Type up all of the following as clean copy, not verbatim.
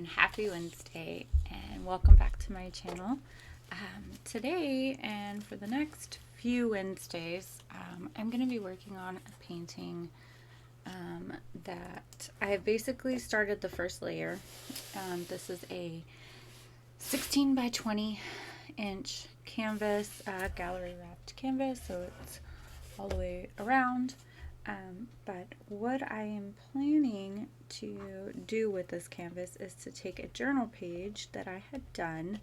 everyone, happy Wednesday and welcome back to my channel. Today and for the next few Wednesdays, I'm going to be working on a painting that I have basically started the first layer. This is a 16 by 20 inch canvas, gallery wrapped canvas, so it's all the way around. But what I am planning to do with this canvas is to take a journal page that I had done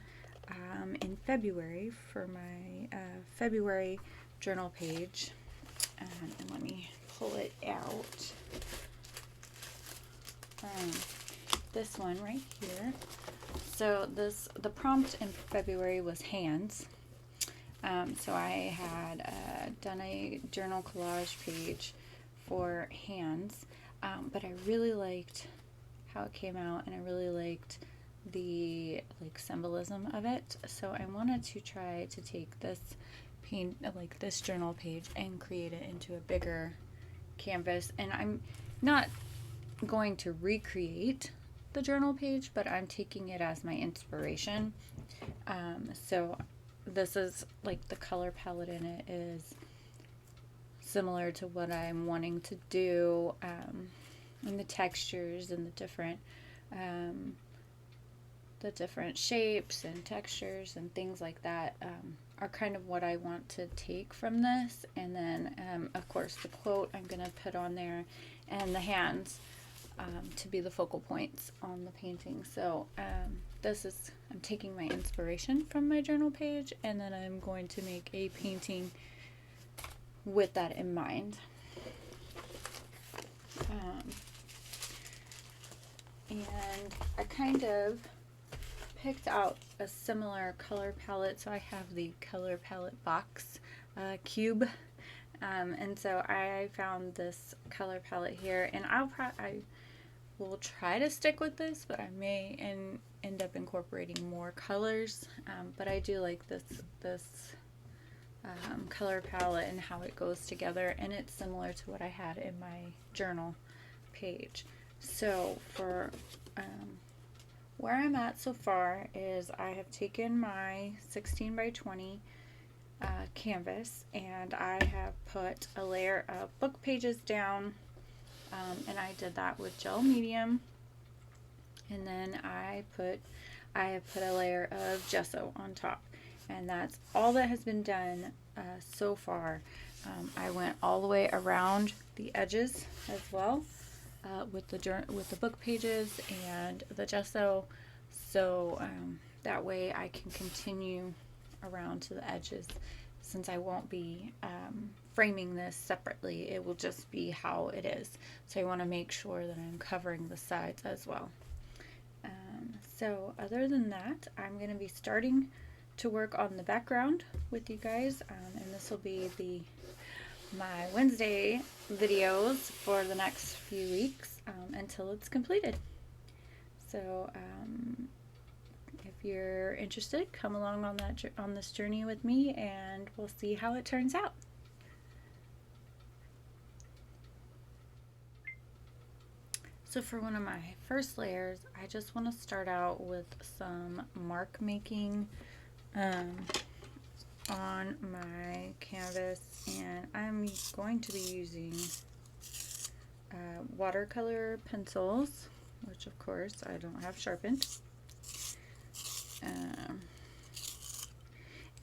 in February for my February journal page, and let me pull it out. This one right here. So the prompt in February was hands. So I had done a journal collage page for hands, but I really liked how it came out, and I really liked the symbolism of it. So I wanted to try to take this this journal page and create it into a bigger canvas. And I'm not going to recreate the journal page, but I'm taking it as my inspiration. So this is the color palette in it is similar to what I'm wanting to do, and the textures and the different shapes and textures and things like that are kind of what I want to take from this. And then of course the quote I'm going to put on there, and the hands to be the focal points on the painting. So I'm taking my inspiration from my journal page, and then I'm going to make a painting with that in mind. And I kind of picked out a similar color palette. So I have the color palette box cube, and so I found this color palette here, and I will try to stick with this, but I may end up incorporating more colors. But I do like this color palette and how it goes together, and it's similar to what I had in my journal page. So for where I'm at so far is I have taken my 16 by 20 canvas, and I have put a layer of book pages down, and I did that with gel medium, and then I have put a layer of gesso on top. And that's all that has been done so far. I went all the way around the edges as well with the book pages and the gesso, so that way I can continue around to the edges. Since I won't be framing this separately, it will just be how it is. So I want to make sure that I'm covering the sides as well. So other than that, I'm going to be starting to work on the background with you guys, and this will be my Wednesday videos for the next few weeks until it's completed. So if you're interested, come along on this journey with me, and we'll see how it turns out. So for one of my first layers, I just want to start out with some mark making on my canvas, and I'm going to be using watercolor pencils, which of course I don't have sharpened.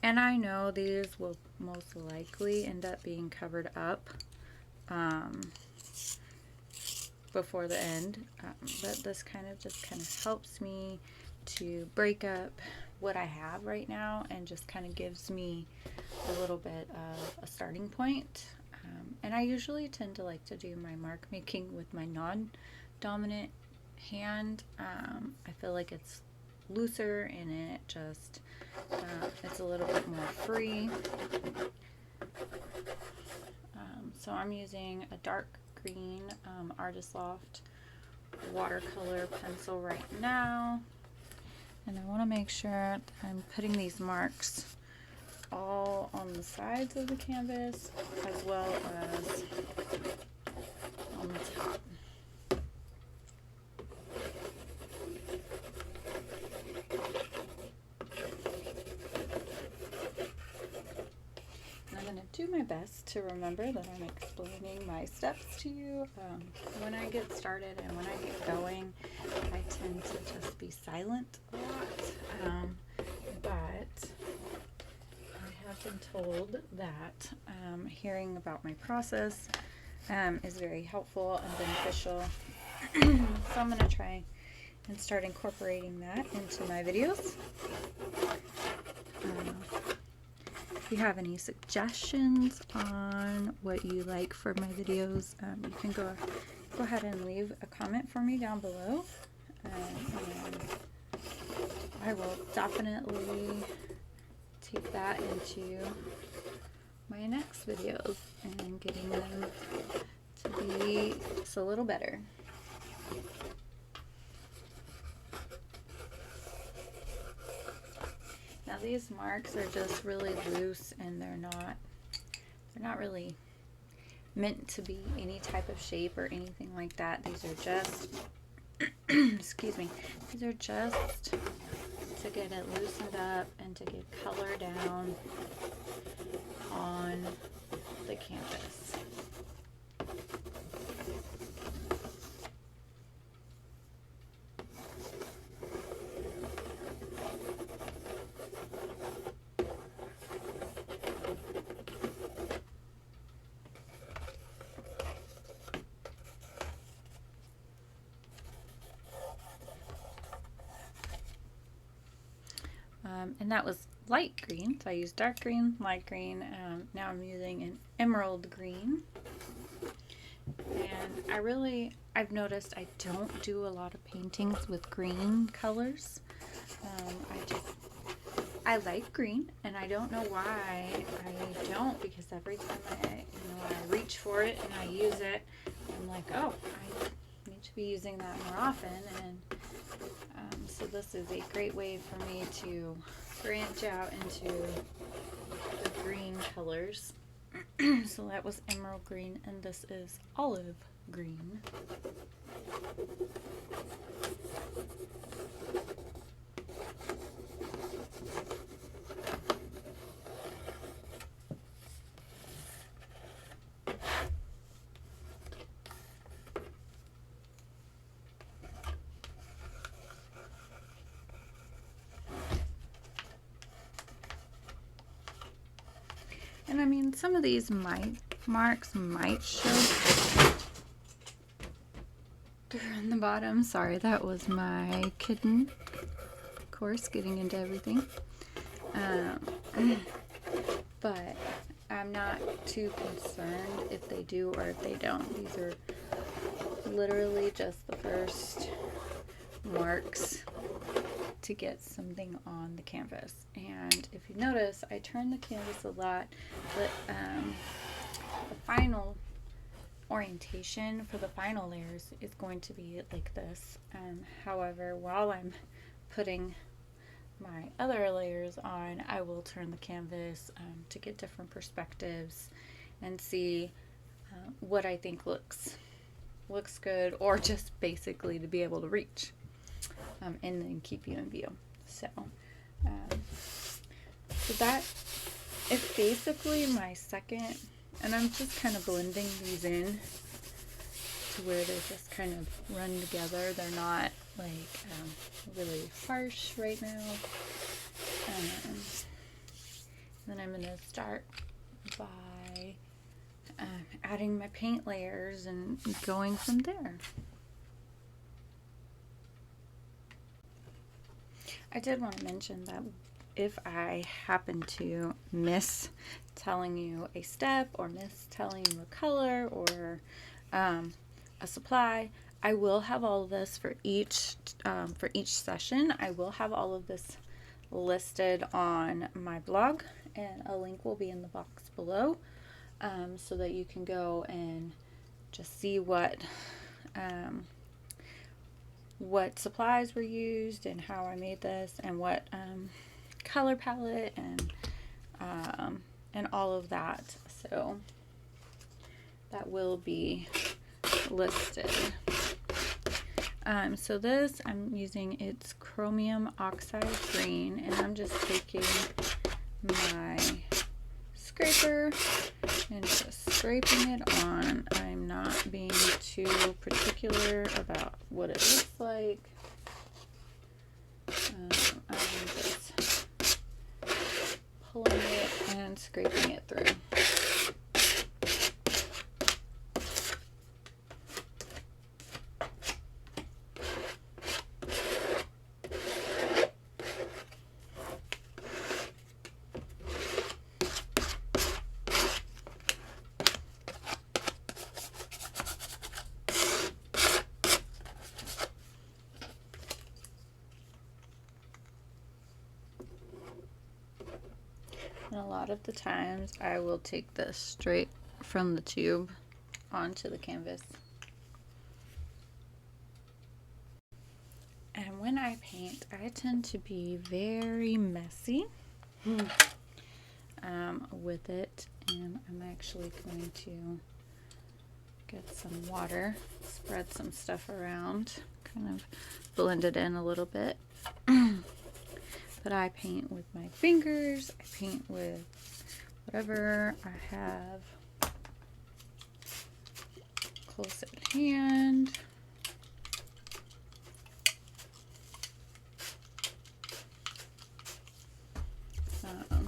And I know these will most likely end up being covered up before the end, but this kind of helps me to break up what I have right now, and just kind of gives me a little bit of a starting point. And I usually tend to like to do my mark making with my non-dominant hand. I feel like it's looser, and it just it's a little bit more free. So I'm using a dark green Artist Loft watercolor pencil right now, and I want to make sure that I'm putting these marks all on the sides of the canvas as well as on the top. do my best to remember that I'm explaining my steps to you. When I get started and when I get going, I tend to just be silent a lot. But I have been told that hearing about my process is very helpful and beneficial. So I'm going to try and start incorporating that into my videos. If you have any suggestions on what you like for my videos, you can go ahead and leave a comment for me down below, and I will definitely take that into my next videos and getting them to be just a little better. Now these marks are just really loose, and they're not really meant to be any type of shape or anything like that. These are just excuse me, these are just to get it loosened up and to get color down on the canvas. And that was light green, so I used dark green, light green. Now I'm using an emerald green. And I've noticed I don't do a lot of paintings with green colors. I like green, and I don't know why I don't, because every time I reach for it and I use it, I'm like, oh, I need to be using that more often. And so this is a great way for me to branch out into the green colors. So that was emerald green, and this is olive green. And I mean, some of these marks might show on the bottom. Sorry, that was my kitten, of course, getting into everything. But I'm not too concerned if they do or if they don't. These are literally just the first marks to get something on the canvas. And if you notice, I turn the canvas a lot, but the final orientation for the final layers is going to be like this. However, while I'm putting my other layers on, I will turn the canvas to get different perspectives and see what I think looks good, or just basically to be able to reach and then keep you in view. So that is basically my second, and I'm just kind of blending these in to where they just kind of run together. They're not like really harsh right now. Then I'm going to start by adding my paint layers and going from there. I did want to mention that if I happen to miss telling you a step, or miss telling you a color, or a supply, I will have all of this for each session. I will have all of this listed on my blog, and a link will be in the box below, so that you can go and just see what supplies were used and how I made this, and what color palette and all of that. So that will be listed. So this, I'm using its chromium oxide green, and I'm just taking my scraper and just scraping it on. I'm not being too particular about what it looks like. I'm just pulling it and scraping it through. And a lot of the times I will take this straight from the tube onto the canvas. And when I paint, I tend to be very messy with it. And I'm actually going to get some water, spread some stuff around, kind of blend it in a little bit. But I paint with my fingers, I paint with whatever I have close at hand. And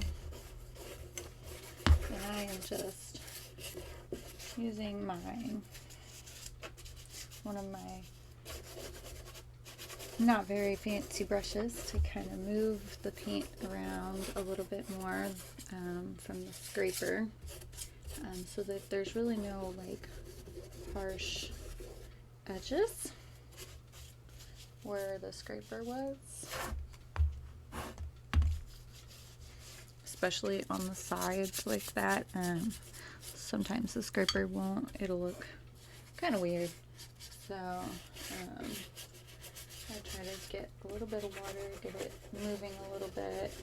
I am just using one of my not very fancy brushes to kind of move the paint around a little bit more from the scraper, so that there's really no like harsh edges where the scraper was, especially on the sides like that. Sometimes the scraper won't, it'll look kind of weird, so I try to get a little bit of water, get it moving a little bit.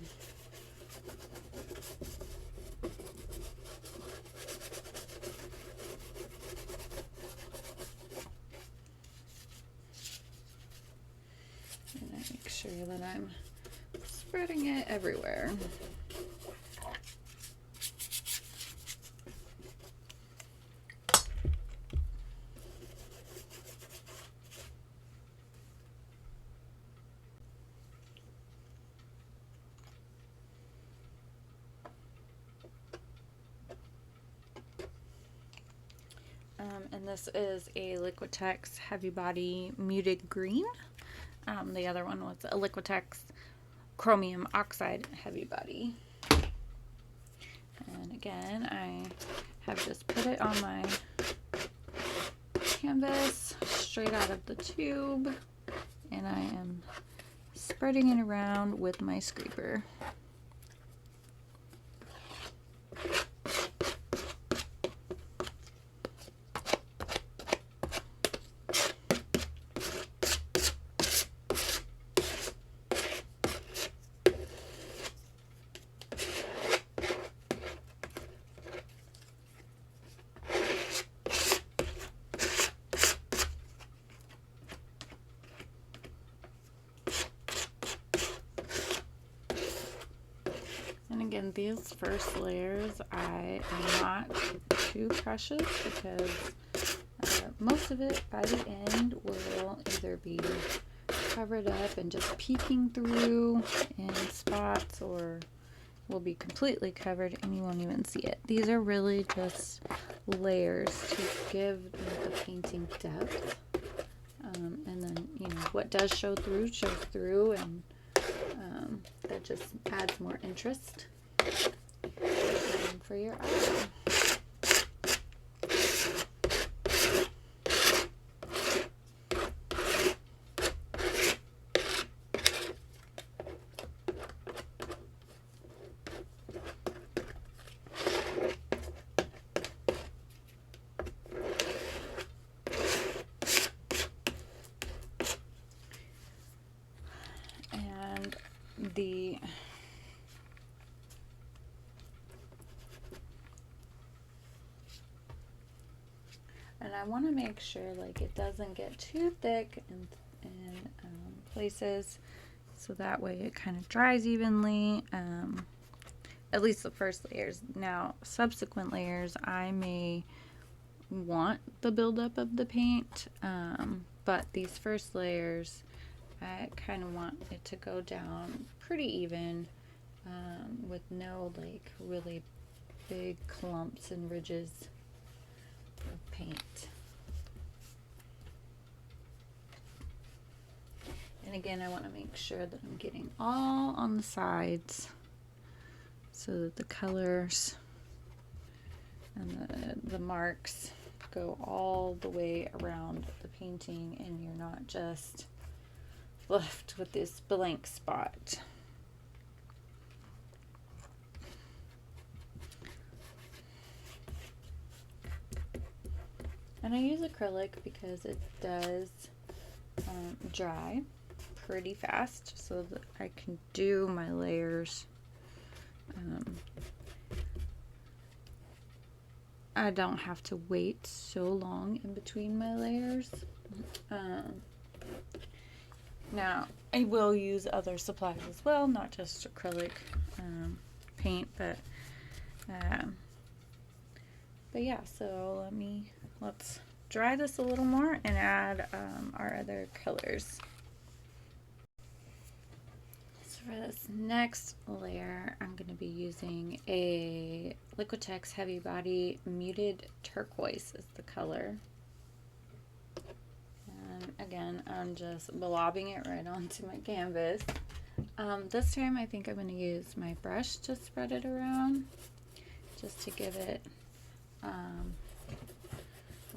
And I make sure that I'm spreading it everywhere. And this is a Liquitex Heavy Body Muted Green. The other one was a Liquitex Chromium Oxide Heavy Body. And again, I have just put it on my canvas straight out of the tube, and I am spreading it around with my scraper. And again, these first layers I am not too precious, because most of it by the end will either be covered up and just peeking through in spots, or will be completely covered and you won't even see it. These are really just layers to give the painting depth, and then, you know, what does show through, and that just adds more interest for your eye. And I want to make sure like it doesn't get too thick in places, so that way it kind of dries evenly. at least the first layers. Now, subsequent layers, I may want the buildup of the paint, but these first layers, I kind of want it to go down pretty even, with no like really big clumps and ridges of paint. And again, I want to make sure that I'm getting all on the sides so that the colors and the marks go all the way around the painting and you're not just left with this blank spot. And I use acrylic because it does dry pretty fast so that I can do my layers. I don't have to wait so long in between my layers. Now, I will use other supplies as well, not just acrylic paint, but yeah, so let's dry this a little more and add our other colors. So for this next layer, I'm going to be using a Liquitex Heavy Body Muted Turquoise as the color. And again, I'm just blobbing it right onto my canvas. This time I think I'm going to use my brush to spread it around, just to give it a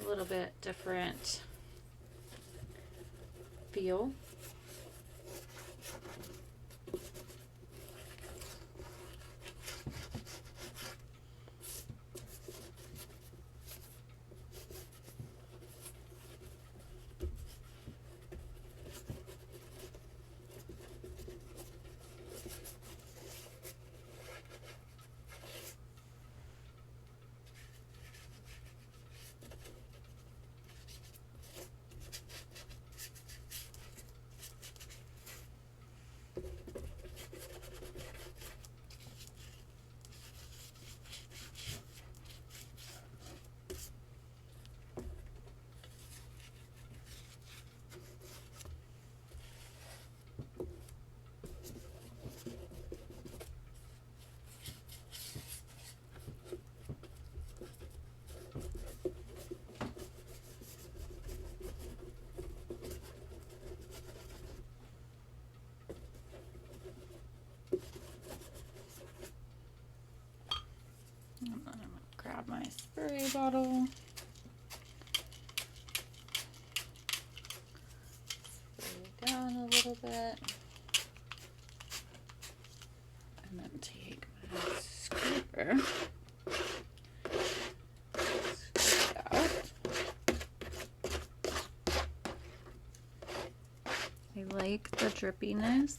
little bit different feel. I'm going to grab my spray bottle. Spray down a little bit. And then take my scraper. Scrape it out. I like the drippiness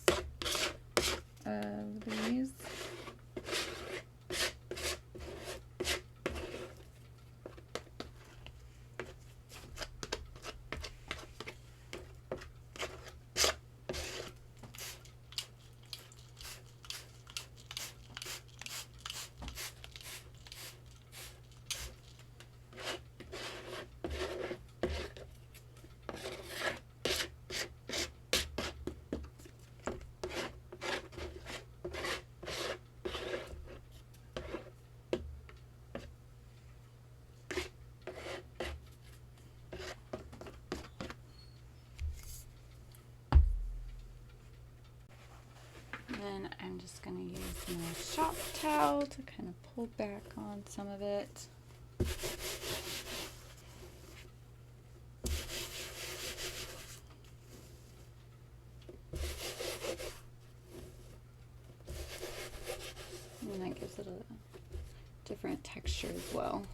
of these. Then I'm just going to use my shop towel to kind of pull back on some of it. And that gives it a different texture as well.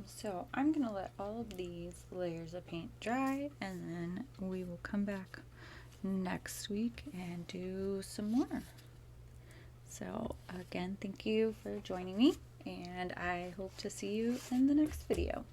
So I'm going to let all of these layers of paint dry and then we will come back next week and do some more. So again, thank you for joining me, and I hope to see you in the next video.